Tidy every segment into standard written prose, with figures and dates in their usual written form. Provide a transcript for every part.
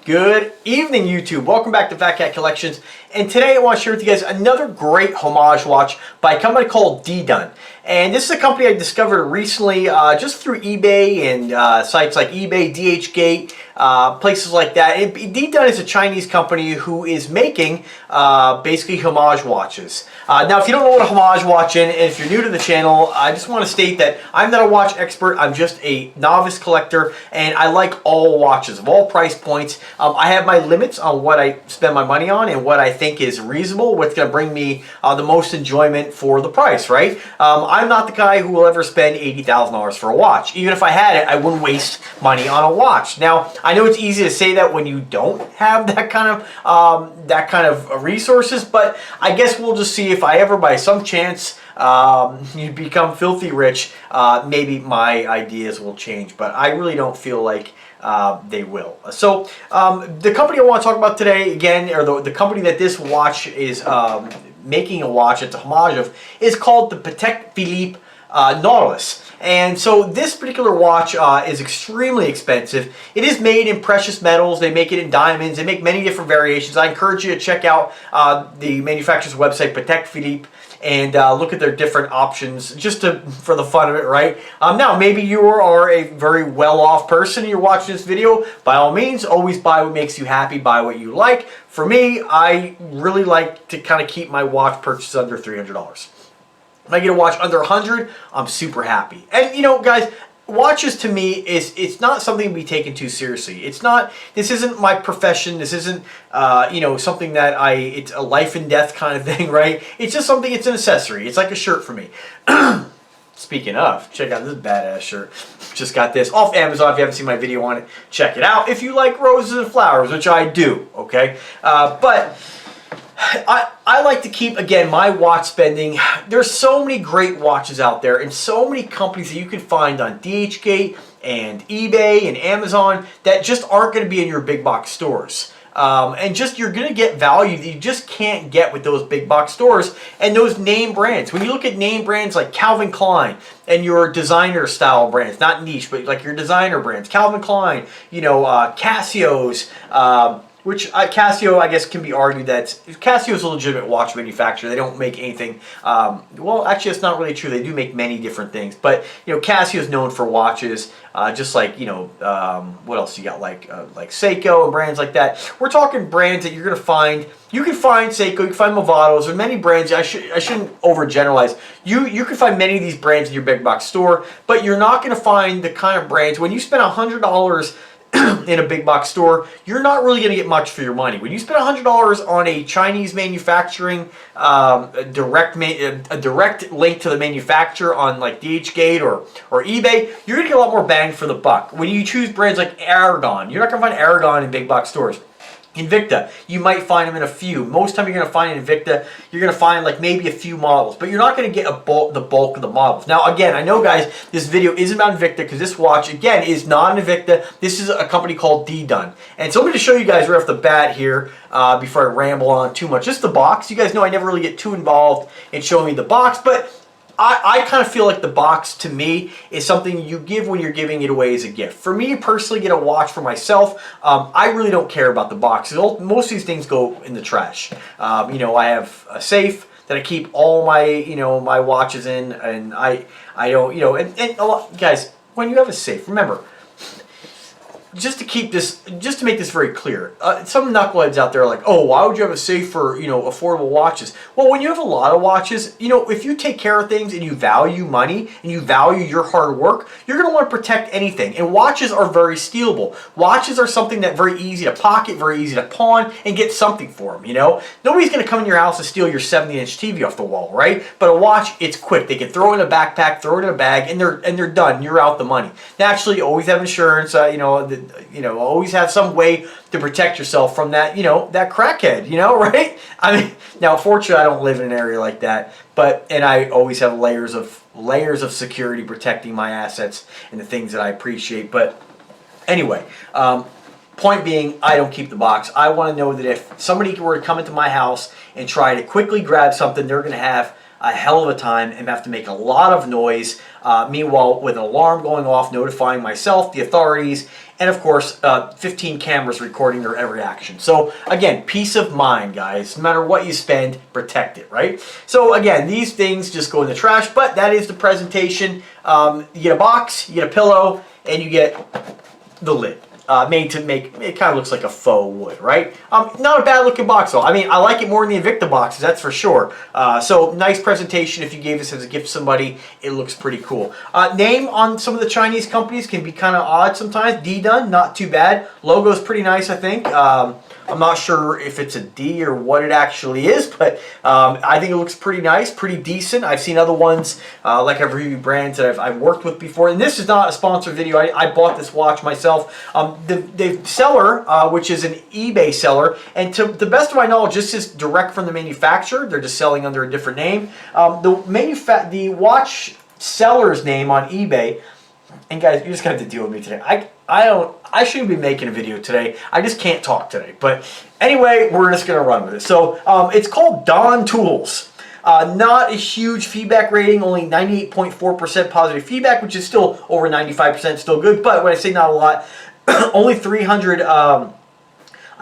Good evening, YouTube. Welcome back to Fat Cat Collections. And today I want to share with you guys another great homage watch by a company called Didun. And this is a company I discovered recently just through eBay and sites like eBay, DHgate, places like that. Didun is a Chinese company who is making basically homage watches. Now, if you don't know what a homage watch is, and if you're new to the channel, I just want to state that I'm not a watch expert. I'm just a novice collector, and I like all watches of all price points. I have my limits on what I spend my money on and what I think is reasonable, what's going to bring me the most enjoyment for the price, right? I'm not the guy who will ever spend $80,000 for a watch. Even if I had it, I wouldn't waste money on a watch. Now, I know it's easy to say that when you don't have that kind of resources, but I guess we'll just see if I ever, by some chance, you become filthy rich, maybe my ideas will change, but I really don't feel like they will. So the company I want to talk about today, again, or the company that this watch is making a watch, it's a homage of, is called the Patek Nautilus. And so this particular watch is extremely expensive. It is made in precious metals. They make it in diamonds. They make many different variations. I encourage you to check out the manufacturer's website, Patek Philippe, and look at their different options just for the fun of it, right? Now, maybe you are a very well-off person and you're watching this video. By all means, always buy what makes you happy, buy what you like. For me, I really like to kind of keep my watch purchases under $300. If I get a watch under 100, I'm super happy. And you know, guys, watches to me it's not something to be taken too seriously. This isn't my profession. This isn't you know, something that it's a life and death kind of thing, right? It's just something, it's an accessory. It's like a shirt for me. Speaking of, check out this badass shirt. Just got this off Amazon. If you haven't seen my video on it, check it out. If you like roses and flowers, which I do, okay? But I like to keep, again, my watch spending. There's so many great watches out there and so many companies that you can find on DHgate and eBay and Amazon that just aren't going to be in your big box stores. And just you're going to get value that you just can't get with those big box stores and those name brands. When you look at name brands like Calvin Klein and your designer style brands, not niche, but like your designer brands, Calvin Klein, you know, Casio's, which Casio, I guess, can be argued that Casio is a legitimate watch manufacturer. They don't make anything. Well, actually, that's not really true. They do make many different things. But you know, Casio is known for watches, just like, you know, what else you got, like Seiko and brands like that. We're talking brands that you're going to find. You can find Seiko, you can find Movados, and many brands. I shouldn't overgeneralize. You can find many of these brands in your big box store, but you're not going to find the kind of brands when you spend $100 in a big box store, you're not really going to get much for your money. When you spend $100 on a Chinese manufacturing, a direct link to the manufacturer on like DHgate or eBay, you're going to get a lot more bang for the buck. When you choose brands like Aragon, you're not going to find Aragon in big box stores. INVICTA, you might find them in a few. Most time you're going to find in INVICTA, you're going to find like maybe a few models, but you're not going to get the bulk of the models. Now, again, I know, guys, this video isn't about INVICTA because this watch, again, is not an INVICTA. This is a company called Didun. And so I'm going to show you guys right off the bat here, before I ramble on too much, just the box. You guys know I never really get too involved in showing me the box, but I kind of feel like the box, to me, is something you give when you're giving it away as a gift. For me, personally, get a watch for myself, I really don't care about the box. Most of these things go in the trash. You know, I have a safe that I keep all my, you know, my watches in, and I don't, you know, and a lot, guys, when you have a safe, remember, just to make this very clear, some knuckleheads out there are like, oh, why would you have a safe for, you know, affordable watches? Well, when you have a lot of watches, you know, if you take care of things and you value money and you value your hard work, you're going to want to protect anything. And watches are very stealable. Watches are something that's very easy to pocket, very easy to pawn, and get something for them, you know? Nobody's going to come in your house and steal your 70-inch TV off the wall, right? But a watch, it's quick. They can throw it in a backpack, throw it in a bag, and they're done. You're out the money. Naturally, you always have insurance, you know, always have some way to protect yourself from that, you know, that crackhead, you know, right? I mean, now, fortunately, I don't live in an area like that, and I always have layers of security protecting my assets and the things that I appreciate. But anyway, point being, I don't keep the box. I want to know that if somebody were to come into my house and try to quickly grab something, they're going to have a hell of a time and have to make a lot of noise. Meanwhile, with an alarm going off, notifying myself, the authorities, and of course, 15 cameras recording their every action. So again, peace of mind, guys. No matter what you spend, protect it, right? So again, these things just go in the trash, but that is the presentation. You get a box, you get a pillow, and you get the lid. Made to make, it kind of looks like a faux wood, right? Not a bad looking box though. I mean, I like it more than the INVICTA boxes, that's for sure. So nice presentation. If you gave this as a gift to somebody, it looks pretty cool. Name on some of the Chinese companies can be kind of odd sometimes. Didun, not too bad. Logo's pretty nice, I think. I'm not sure if it's a D or what it actually is, but I think it looks pretty nice, pretty decent. I've seen other ones, like I've reviewed brands that I've worked with before, and this is not a sponsored video. I bought this watch myself. The seller, which is an eBay seller, and to the best of my knowledge, this is direct from the manufacturer. They're just selling under a different name. The watch seller's name on eBay, and guys, you just got to deal with me today. I shouldn't be making a video today. I just can't talk today. But anyway, we're just going to run with it. So it's called Didun Nautilus. Not a huge feedback rating, only 98.4% positive feedback, which is still over 95%, still good. But when I say not a lot, only 300, I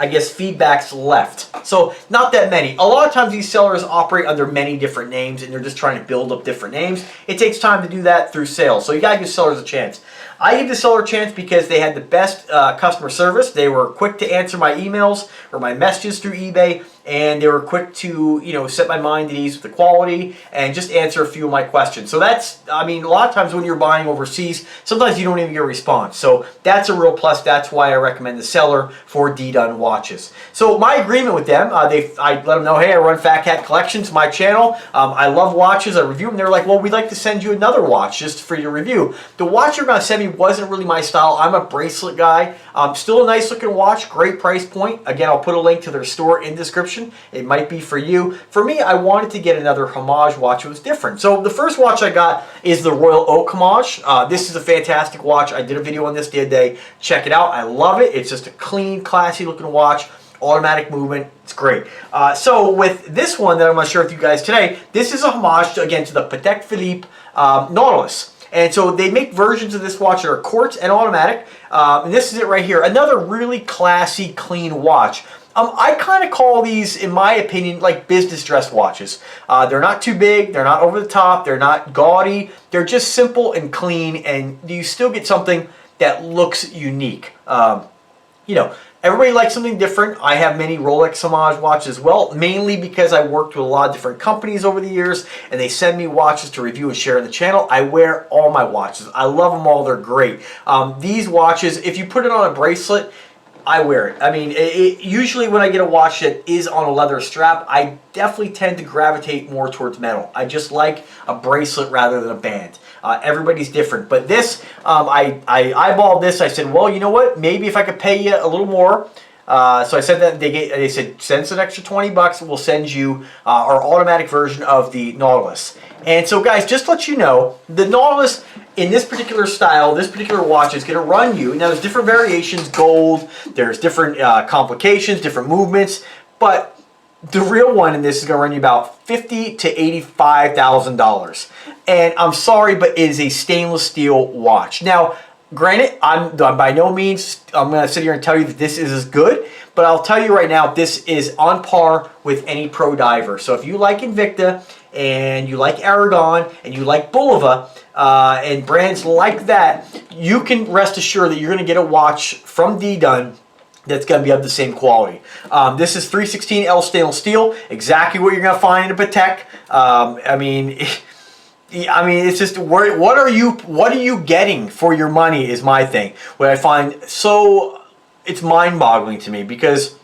guess, feedbacks left. So not that many. A lot of times these sellers operate under many different names and they're just trying to build up different names. It takes time to do that through sales. So you got to give sellers a chance. I give the seller a chance because they had the best customer service. They were quick to answer my emails or my messages through eBay, and they were quick to, you know, set my mind at ease with the quality and just answer a few of my questions. So that's, I mean, a lot of times when you're buying overseas, sometimes you don't even get a response. So that's a real plus. That's why I recommend the seller for Didun watches. So my agreement with them, I let them know, hey, I run Fat Cat Collections, my channel. I love watches. I review them. They're like, well, we'd like to send you another watch just for your review. The watch you're going to send me wasn't really my style. I'm a bracelet guy. Still a nice looking watch, great price point. Again, I'll put a link to their store in the description. It might be for you. For me, I wanted to get another Homage watch. It was different. So the first watch I got is the Royal Oak Homage. This is a fantastic watch. I did a video on this the other day. Check it out. I love it. It's just a clean, classy looking watch. Automatic movement. It's great. So with this one that I'm going to share with you guys today, this is a homage, again, to the Patek Philippe Nautilus. And so they make versions of this watch that are quartz and automatic. And this is it right here. Another really classy, clean watch. I kind of call these, in my opinion, like business dress watches. They're not too big. They're not over the top. They're not gaudy. They're just simple and clean. And you still get something that looks unique. You know, everybody likes something different. I have many Rolex Homage watches as well, mainly because I worked with a lot of different companies over the years, and they send me watches to review and share on the channel. I wear all my watches. I love them all. They're great. These watches, if you put it on a bracelet, I wear it. I mean, usually when I get a watch that is on a leather strap, I definitely tend to gravitate more towards metal. I just like a bracelet rather than a band. Everybody's different. But this, I eyeballed this. I said, well, you know what? Maybe if I could pay you a little more. So I said that they said, send us an extra 20 bucks. We'll send you our automatic version of the Nautilus. And so guys, just to let you know, the Nautilus in this particular style, this particular watch is going to run you. Now there's different variations, gold, there's different complications, different movements, but the real one in this is going to run you about $50,000 to $85,000. And I'm sorry, but it is a stainless steel watch. Now, granted, I'm by no means, I'm going to sit here and tell you that this is as good, but I'll tell you right now, this is on par with any pro diver. So if you like INVICTA, and you like Aragon, and you like Bulova, and brands like that, you can rest assured that you're going to get a watch from Didun that's going to be of the same quality. This is 316L stainless steel, exactly what you're going to find in a Patek. I mean, it's just, what are you getting for your money is my thing. What I find so, it's mind-boggling to me, because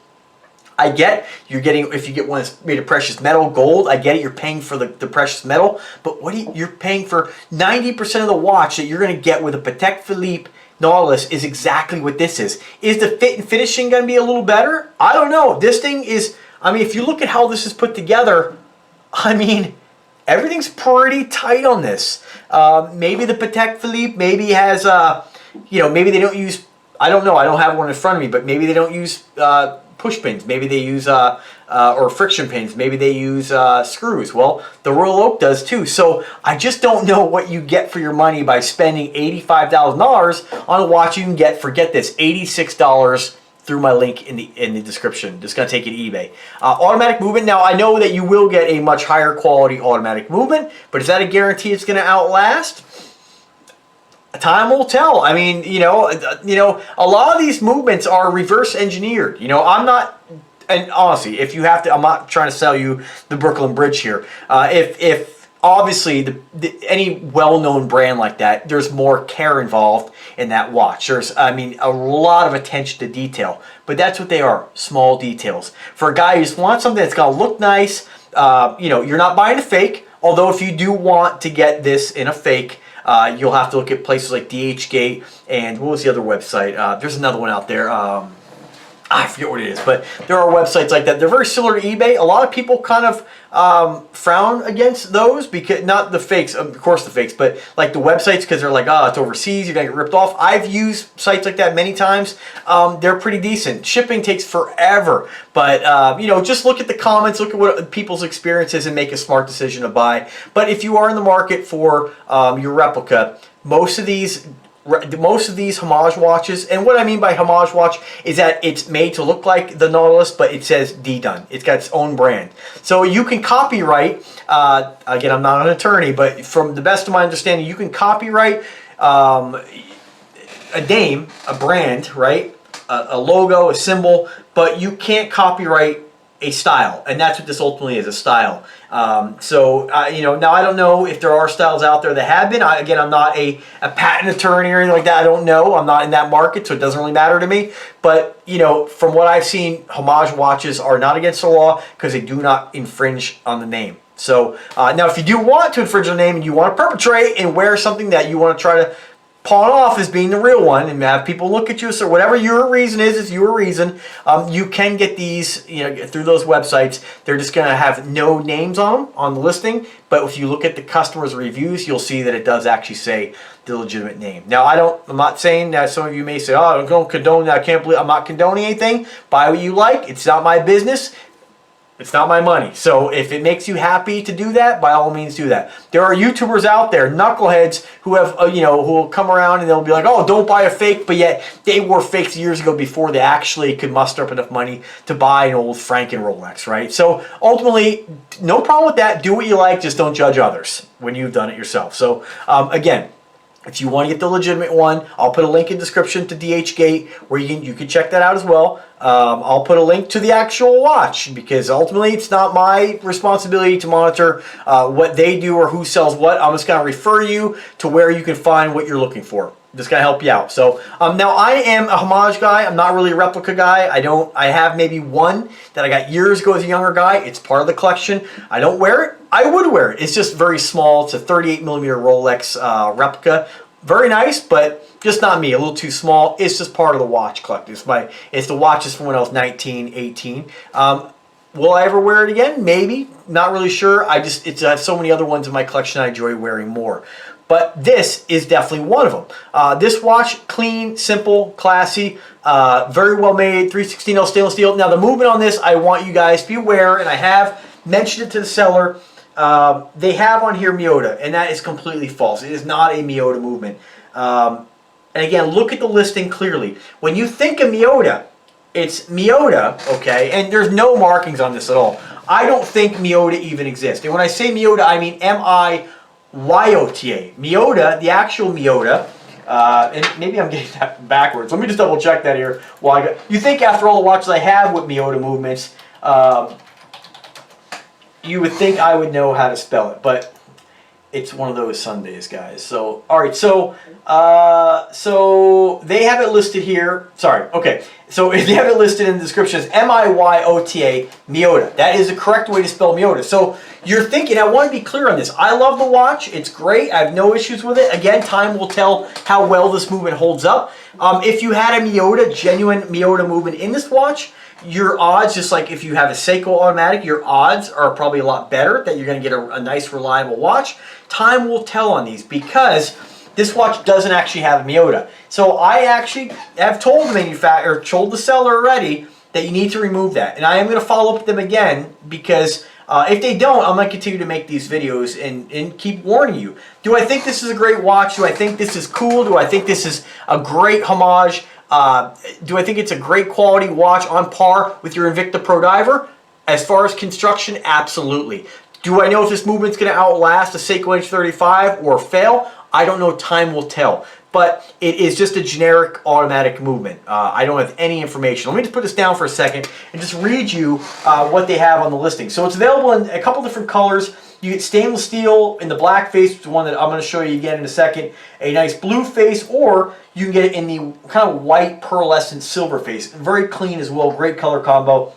I get you're getting, if you get one that's made of precious metal, gold, I get it, you're paying for the precious metal, but you're paying for 90% of the watch that you're going to get with a Patek Philippe Nautilus is exactly what this is. Is the fit and finishing going to be a little better? I don't know. This thing is, I mean, if you look at how this is put together, I mean, everything's pretty tight on this. Maybe the Patek Philippe maybe has, you know, maybe they don't use, I don't know, I don't have one in front of me, but maybe they don't use push pins. Maybe they use or friction pins. Maybe they use screws. Well, the Royal Oak does too. So I just don't know what you get for your money by spending $85,000 on a watch you can get for, get this, $86 through my link in the description. Just gonna take you to eBay. Automatic movement. Now I know that you will get a much higher quality automatic movement, but is that a guarantee it's gonna outlast? Time will tell. I mean, you know, a lot of these movements are reverse engineered. You know, I'm not, and honestly, if you have to, I'm not trying to sell you the Brooklyn Bridge here. If obviously any well-known brand like that, there's more care involved in that watch. There's, I mean, a lot of attention to detail, but that's what they are, small details. For a guy who just wants something that's gonna look nice, you know, you're not buying a fake, although if you do want to get this in a fake, you'll have to look at places like DHgate and what was the other website? There's another one out there. I forget what it is, but there are websites like that. They're very similar to eBay. A lot of people kind of frown against those, because not the fakes, of course the fakes, but like the websites, because they're like, oh, it's overseas, you're gonna get ripped off. I've used sites like that many times. They're pretty decent. Shipping takes forever, but you know, just look at the comments, look at what people's experiences, and make a smart decision to buy. But if you are in the market for your replica, most of these Homage watches, and what I mean by Homage watch is that it's made to look like the Nautilus, but it says Didun. It's got its own brand. So you can copyright, again, I'm not an attorney, but from the best of my understanding, you can copyright a name, a brand, right? A logo, a symbol, but you can't copyright a style, and that's what this ultimately is, a style. You know, now I don't know if there are styles out there that have been. Again, I'm not a patent attorney or anything like that. I don't know. I'm not in that market, so it doesn't really matter to me. But, you know, from what I've seen, Homage watches are not against the law because they do not infringe on the name. So, now if you do want to infringe on the name and you want to perpetrate and wear something that you want to try to pawn off as being the real one and have people look at you, so whatever your reason is, it's your reason. You can get these, you know, through those websites. They're just going to have no names on them on the listing, but if you look at the customers' reviews, you'll see that it does actually say the legitimate name. Now, I'm not saying that some of you may say, oh, I don't condone that. I can't believe I'm not condoning anything. Buy what you like. It's not my business. It's not my money. So if it makes you happy to do that, by all means do that. There are YouTubers out there, knuckleheads, who have, you know, who will come around and they'll be like, oh, don't buy a fake, but yet they wore fakes years ago before they actually could muster up enough money to buy an old Franken Rolex, right? So ultimately, no problem with that. Do what you like, just don't judge others when you've done it yourself. So again, if you want to get the legitimate one, I'll put a link in the description to DHgate where you can check that out as well. I'll put a link to the actual watch, because ultimately it's not my responsibility to monitor what they do or who sells what. I'm just going to refer you to where you can find what you're looking for. Just going to help you out. So now I am a Homage guy. I'm not really a replica guy. I have maybe one that I got years ago as a younger guy. It's part of the collection. I don't wear it. I would wear it. It's just very small. It's a 38mm Rolex replica. Very nice, but just not me. A little too small. It's just part of the watch collection. It's the watches from when I was 19, 18. Will I ever wear it again? Maybe. Not really sure. I have so many other ones in my collection I enjoy wearing more. But this is definitely one of them. This watch, clean, simple, classy, very well made, 316L stainless steel. Now the movement on this, I want you guys to be aware, and I have mentioned it to the seller. They have on here Miyota, and that is completely false. It is not a Miyota movement. And again, look at the listing clearly. When you think of Miyota, it's Miyota, okay, and there's no markings on this at all. I don't think Miyota even exists. And when I say Miyota, I mean Miyota. Miyota, the actual Miyota, and maybe I'm getting that backwards. Let me just double check that here. You think after all the watches I have with Miyota movements, you would think I would know how to spell it, but it's one of those Sundays, guys. So, all right, so they have it listed here. Sorry, okay. So they have it listed in the description as Miyota, Miyota. That is the correct way to spell Miyota. So you're thinking, I want to be clear on this. I love the watch. It's great. I have no issues with it. Again, time will tell how well this movement holds up. If you had a Miyota, genuine Miyota movement in this watch, your odds, just like if you have a Seiko automatic, your odds are probably a lot better that you're going to get a nice, reliable watch. Time will tell on these, because this watch doesn't actually have a Miyota. So I actually have told the manufacturer, told the seller already, that you need to remove that. And I am going to follow up with them again, because if they don't, I'm going to continue to make these videos and keep warning you. Do I think this is a great watch? Do I think this is cool? Do I think this is a great homage? Do I think it's a great quality watch on par with your INVICTA Pro Diver? As far as construction, absolutely. Do I know if this movement's going to outlast a Seiko H35 or fail? I don't know. Time will tell. But it is just a generic automatic movement. I don't have any information. Let me just put this down for a second and just read you what they have on the listing. So it's available in a couple different colors. You get stainless steel in the black face, which is one that I'm going to show you again in a second, a nice blue face, or you can get it in the kind of white pearlescent silver face. Very clean as well, great color combo.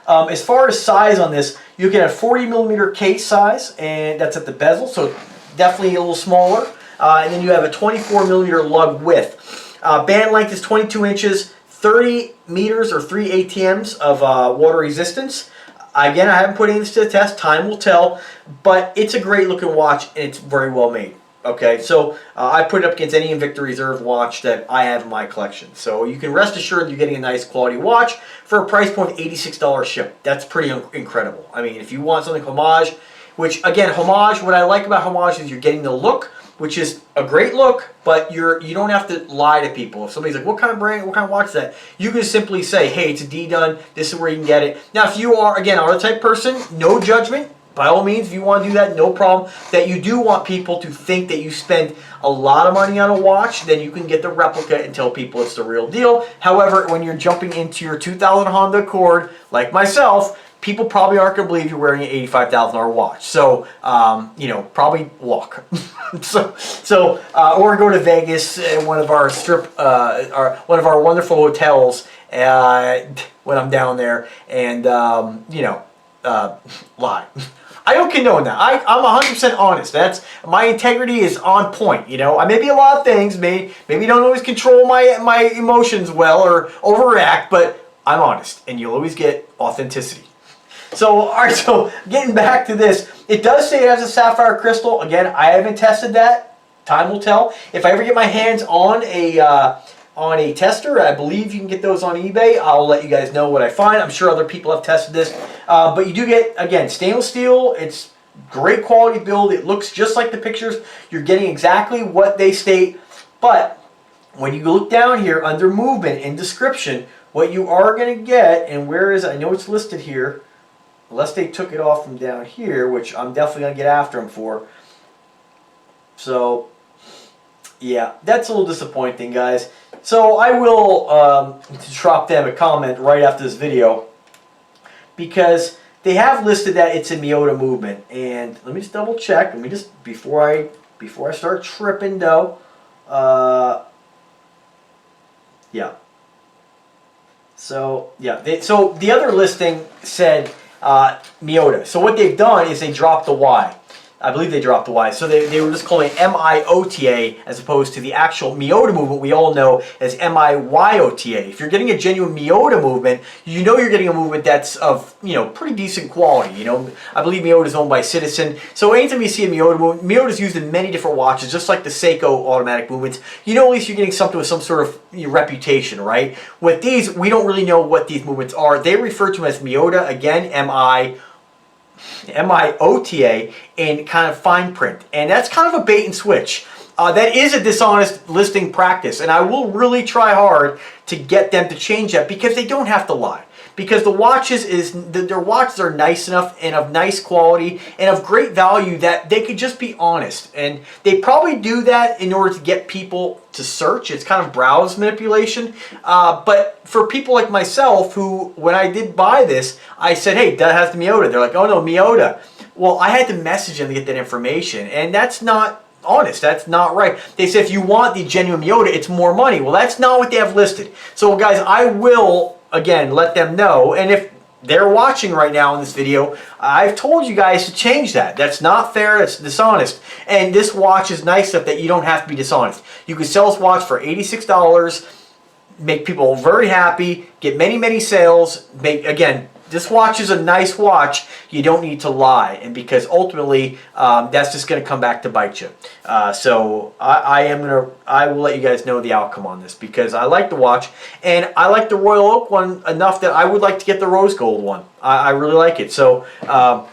As far as size on this, you get a 40mm case size, and that's at the bezel, so definitely a little smaller. And then you have a 24mm lug width. Band length is 22 inches, 30 meters or 3 ATMs of water resistance. Again, I haven't put any of this to the test. Time will tell. But it's a great looking watch, and it's very well made. Okay, so I put it up against any INVICTA Reserve watch that I have in my collection. So you can rest assured you're getting a nice quality watch for a price point of $86 ship. That's pretty incredible. I mean, if you want something homage, which again, homage, what I like about homage is you're getting the look, which is a great look, but you don't have to lie to people. If somebody's like, what kind of brand, what kind of watch is that? You can simply say, hey, it's a Didun, this is where you can get it. Now, if you are, again, the type person, no judgment. By all means, if you want to do that, no problem. That you do want people to think that you spend a lot of money on a watch, then you can get the replica and tell people it's the real deal. However, when you're jumping into your 2000 Honda Accord, like myself, people probably aren't going to believe you're wearing an $85,000 watch. So, you know, probably walk. Or go to Vegas, one of our one of our wonderful hotels when I'm down there, and you know, lie. I don't condone that. I'm 100% honest. My integrity is on point. You know, I may be a lot of things. Maybe don't always control my emotions well or overreact, but I'm honest, and you'll always get authenticity. So, all right. So, getting back to this, it does say it has a sapphire crystal. Again, I haven't tested that. Time will tell. If I ever get my hands on a tester, I believe you can get those on eBay. I'll let you guys know what I find. I'm sure other people have tested this. But you do get, again, stainless steel. It's great quality build. It looks just like the pictures. You're getting exactly what they state. But when you look down here under movement and description, what you are going to get, and where is it? I know it's listed here, unless they took it off from down here, which I'm definitely going to get after them for. So, yeah, that's a little disappointing, guys. So I will drop them a comment right after this video, because they have listed that it's a Miyota movement, and let me just double check. Let me just before I start tripping though. Yeah. So yeah, so the other listing said Miyota. So what they've done is they dropped the Y. I believe they dropped the Y. So they were just calling it M-I-O-T-A as opposed to the actual Miyota movement we all know as M-I-Y-O-T-A. If you're getting a genuine Miyota movement, you know you're getting a movement that's of, you know, pretty decent quality. You know, I believe Miyota is owned by Citizen. So anytime you see a Miyota movement, Miyota is used in many different watches, just like the Seiko automatic movements. You know, at least you're getting something with some sort of reputation, right? With these, we don't really know what these movements are. They refer to them as Miyota, again, M-I-O-T-A, in kind of fine print. And that's kind of a bait and switch. That is a dishonest listing practice, and I will really try hard to get them to change that, because they don't have to lie. Because the watches their watches are nice enough and of nice quality and of great value that they could just be honest. And they probably do that in order to get people to search. It's kind of browse manipulation. But for people like myself, who, when I did buy this, I said, hey, that has the Miyota. They're like, oh no, Miyota. Well, I had to message them to get that information, and that's not honest. That's not right. They say if you want the genuine Miyota, it's more money. Well, that's not what they have listed. So guys, I will, again, let them know. And if they're watching right now in this video, I've told you guys to change that. That's not fair. That's dishonest. And this watch is nice enough that you don't have to be dishonest. You can sell this watch for $86, make people very happy, get many, many sales, make, again, this watch is a nice watch, you don't need to lie, and because ultimately that's just going to come back to bite you. So I will let you guys know the outcome on this, because I like the watch, and I like the Royal Oak one enough that I would like to get the rose gold one. I really like it. So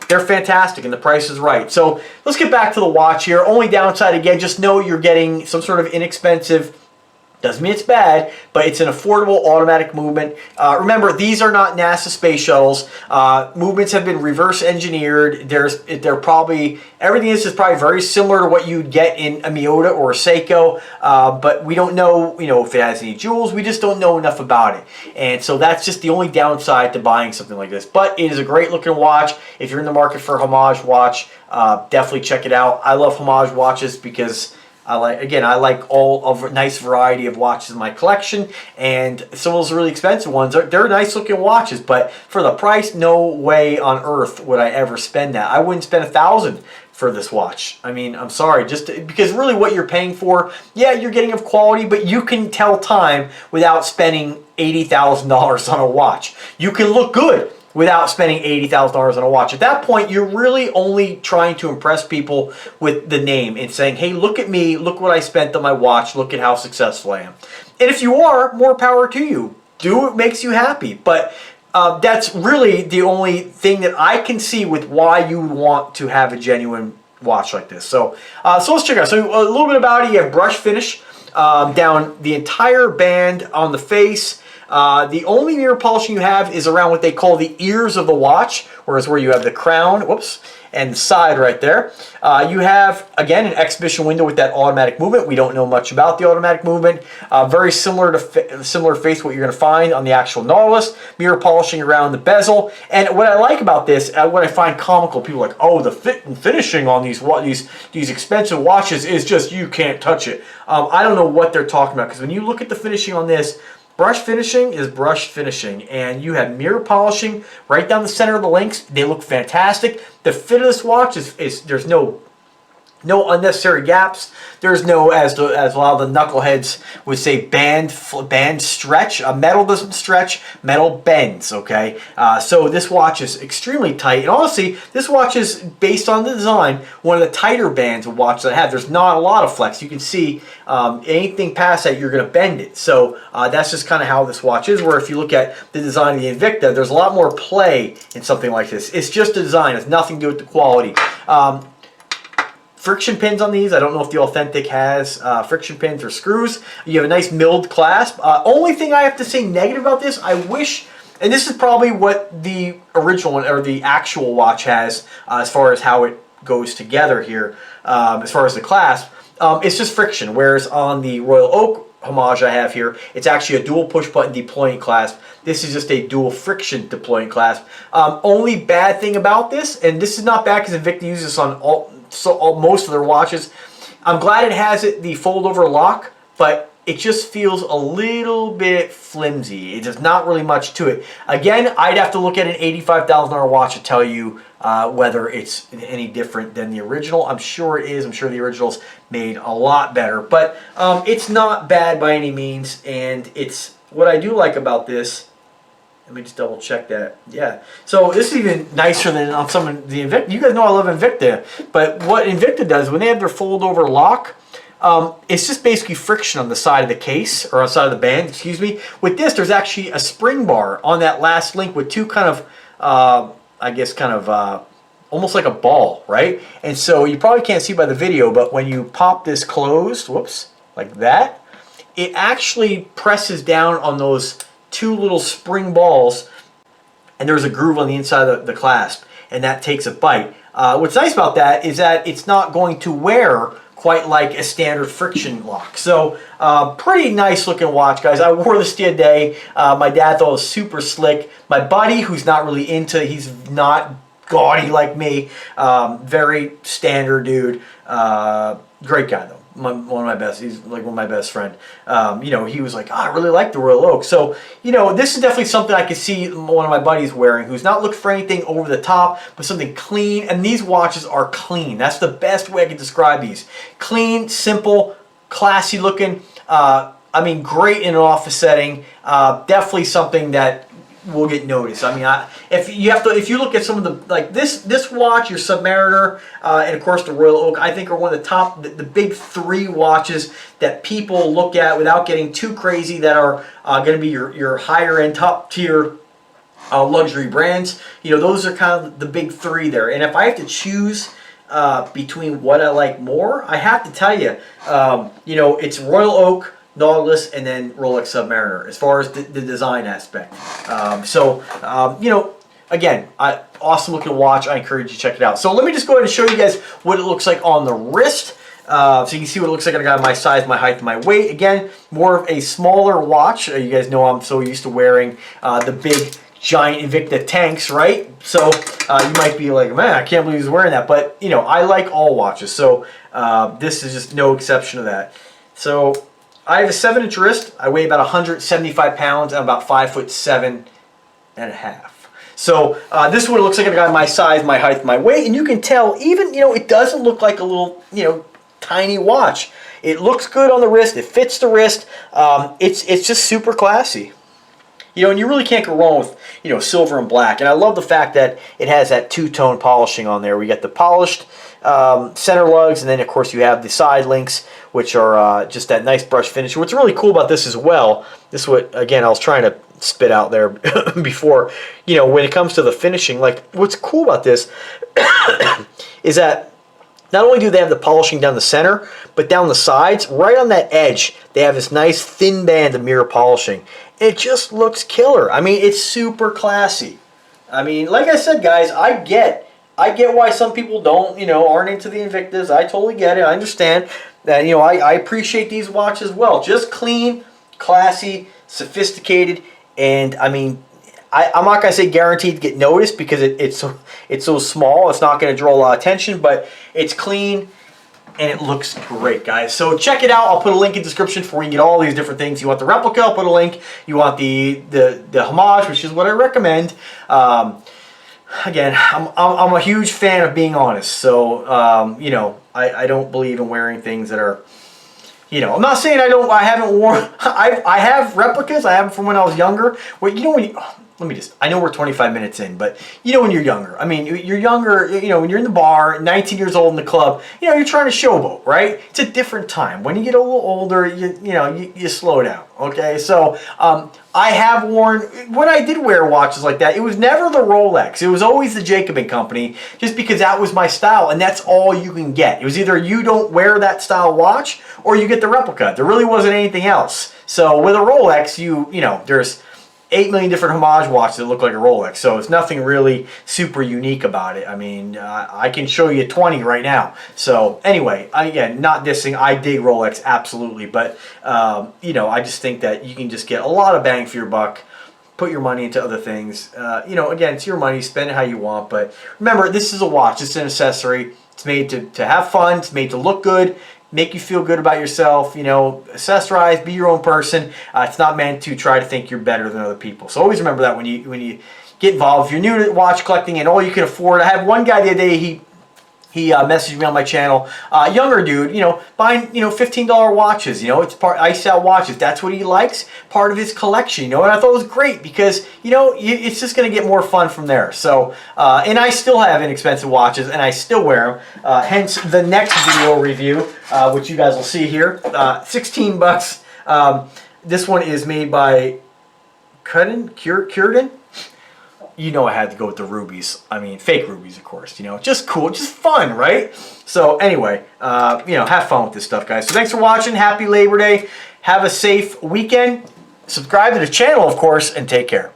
they're fantastic, and the price is right. So let's get back to the watch here. Only downside, again, just know you're getting some sort of inexpensive. Doesn't mean it's bad, but it's an affordable automatic movement. Remember, these are not NASA space shuttles. Movements have been reverse engineered. They're probably, everything is probably very similar to what you'd get in a Miyota or a Seiko, but we don't know, if it has any jewels. We just don't know enough about it. And so that's just the only downside to buying something like this. But it is a great looking watch. If you're in the market for a Homage watch, definitely check it out. I love Homage watches because I like all of a nice variety of watches in my collection, and some of those really expensive ones, they're nice looking watches, but for the price, no way on earth would I ever spend that. I wouldn't spend $1,000 for this watch. I mean, I'm sorry, just because really what you're paying for, yeah, you're getting of quality, but you can tell time without spending $80,000 on a watch. You can look good without spending $80,000 on a watch. At that point, you're really only trying to impress people with the name and saying, hey, look at me, look what I spent on my watch, look at how successful I am. And if you are, more power to you. Do what makes you happy. But that's really the only thing that I can see with why you would want to have a genuine watch like this. So, so let's check it out. So a little bit about it. You have brush finish down the entire band on the face. The only mirror polishing you have is around what they call the ears of the watch, whereas where you have the crown, whoops, and the side right there. You have, again, an exhibition window with that automatic movement. We don't know much about the automatic movement. Very similar to similar face to what you're going to find on the actual Nautilus. Mirror polishing around the bezel. And what I like about this, what I find comical, people are like, oh, the fit and finishing on these expensive watches is just, you can't touch it. I don't know what they're talking about, because when you look at the finishing on this, brush finishing is brush finishing, and you have mirror polishing right down the center of the links. They look fantastic. The fit of this watch is there's no unnecessary gaps. There's no, as a lot of the knuckleheads would say, band stretch. Metal doesn't stretch, metal bends, okay? So this watch is extremely tight. And honestly, this watch is, based on the design, one of the tighter bands of watches I have. There's not a lot of flex. You can see anything past that, you're going to bend it. So that's just kind of how this watch is, where if you look at the design of the INVICTA, there's a lot more play in something like this. It's just a design. It has nothing to do with the quality. Friction pins on these. I don't know if the Authentic has friction pins or screws. You have a nice milled clasp. Only thing I have to say negative about this, I wish, and this is probably what the original one or the actual watch has as far as how it goes together here, as far as the clasp, it's just friction. Whereas on the Royal Oak Homage I have here, it's actually a dual push button deploying clasp. This is just a dual friction deploying clasp. Only bad thing about this, and this is not bad because INVICTA uses this on most of their watches. I'm glad it has the fold over lock, but it just feels a little bit flimsy. There's not really much to it. Again, I'd have to look at an $85,000 watch to tell you whether it's any different than the original. I'm sure it is. I'm sure the original's made a lot better, but it's not bad by any means. And it's what I do like about this. Let me just double check that. Yeah. So this is even nicer than on some of the INVICTA. You guys know I love INVICTA, but what INVICTA does when they have their fold over lock, it's just basically friction on the side of the case, or on the side of the band, excuse me. With this, there's actually a spring bar on that last link with two kind of, I guess kind of almost like a ball, right? And so you probably can't see by the video, but when you pop this closed, whoops, like that, it actually presses down on those two little spring balls, and there's a groove on the inside of the clasp, and that takes a bite. What's nice about that is that it's not going to wear quite like a standard friction lock. So pretty nice looking watch, guys. I wore this the other day. My dad thought it was super slick. My buddy, who's not really into, he's not gaudy like me, very standard dude, great guy though. One of my best, he's like one of my best friend. You know, he was like, oh, I really like the Royal Oak. So, you know, this is definitely something I could see one of my buddies wearing, who's not looking for anything over the top, but something clean. And these watches are clean. That's the best way I can describe these. Clean, simple, classy looking. I mean, great in an office setting. Definitely something that will get noticed. I mean, if you look at some of the, like this watch, your Submariner, and of course the Royal Oak, I think are one of the top, the big 3 watches that people look at without getting too crazy, that are going to be your higher end, top tier luxury brands. You know, those are kind of the big 3 there. And if I have to choose between what I like more, I have to tell you, you know, it's Royal Oak, Nautilus, and then Rolex Submariner as far as the design aspect. You know, again, awesome looking watch. I encourage you to check it out. So let me just go ahead and show you guys what it looks like on the wrist. So you can see what it looks like. I got my size, my height, and my weight. Again, more of a smaller watch. You guys know I'm so used to wearing the big giant INVICTA tanks, right? So you might be like, man, I can't believe he's wearing that. But, you know, I like all watches. So this is just no exception to that. So I have a 7-inch wrist. I weigh about 175 pounds. I'm about 5'7.5". So this is what it looks like. I got my size, my height, my weight, and you can tell even, you know, it doesn't look like a little, you know, tiny watch. It looks good on the wrist. It fits the wrist. It's just super classy. You know, and you really can't go wrong with, you know, silver and black. And I love the fact that it has that two-tone polishing on there. We got the polished center lugs, and then of course you have the side links, which are just that nice brush finish. What's really cool about this as well, this is what, again, I was trying to spit out there before, you know, when it comes to the finishing, like what's cool about this is that not only do they have the polishing down the center, but down the sides, right on that edge, they have this nice thin band of mirror polishing. It just looks killer. I mean, it's super classy. I mean, like I said, guys, I get why some people don't, you know, aren't into the Invictas. I totally get it. I understand that, you know, I appreciate these watches as well. Just clean, classy, sophisticated, and I mean, I'm not going to say guaranteed to get noticed because it's so small. It's not going to draw a lot of attention, but it's clean and it looks great, guys. So check it out. I'll put a link in the description for where you can get all these different things. You want the replica, I'll put a link. You want the homage, which is what I recommend. Again, I'm a huge fan of being honest. So you know, I don't believe in wearing things that are, you know, I'm not saying I haven't worn, I have replicas. I have them from when I was younger. Well, you know, when you, I know we're 25 minutes in, but you know when you're younger. I mean, you're younger, you know, when you're in the bar, 19 years old in the club, you know, you're trying to showboat, right? It's a different time. When you get a little older, you slow down, okay? So, I have worn, when I did wear watches like that, it was never the Rolex. It was always the Jacobin Company, just because that was my style, and that's all you can get. It was either you don't wear that style watch, or you get the replica. There really wasn't anything else. So with a Rolex, you know, there's 8 million different homage watches that look like a Rolex, so it's nothing really super unique about it. I mean, I can show you 20 right now. So anyway, again, not dissing, I dig Rolex, absolutely, but you know, I just think that you can just get a lot of bang for your buck, put your money into other things. You know, again, it's your money, spend it how you want, but remember, this is a watch, it's an accessory, it's made to have fun, it's made to look good, make you feel good about yourself, you know, accessorize, be your own person. It's not meant to try to think you're better than other people. So always remember that when you get involved. If you're new to watch collecting and all you can afford, I had one guy the other day, he messaged me on my channel, younger dude, you know, buying, you know, $15 watches, you know, it's part iced out watches. That's what he likes, part of his collection, you know, and I thought it was great because, you know, it's just going to get more fun from there. So, and I still have inexpensive watches and I still wear them, hence the next video review, which you guys will see here, 16 bucks. This one is made by Curden. You know I had to go with the rubies. I mean, fake rubies, of course. You know, just cool, just fun, right? So anyway, you know, have fun with this stuff, guys. So thanks for watching. Happy Labor Day. Have a safe weekend. Subscribe to the channel, of course, and take care.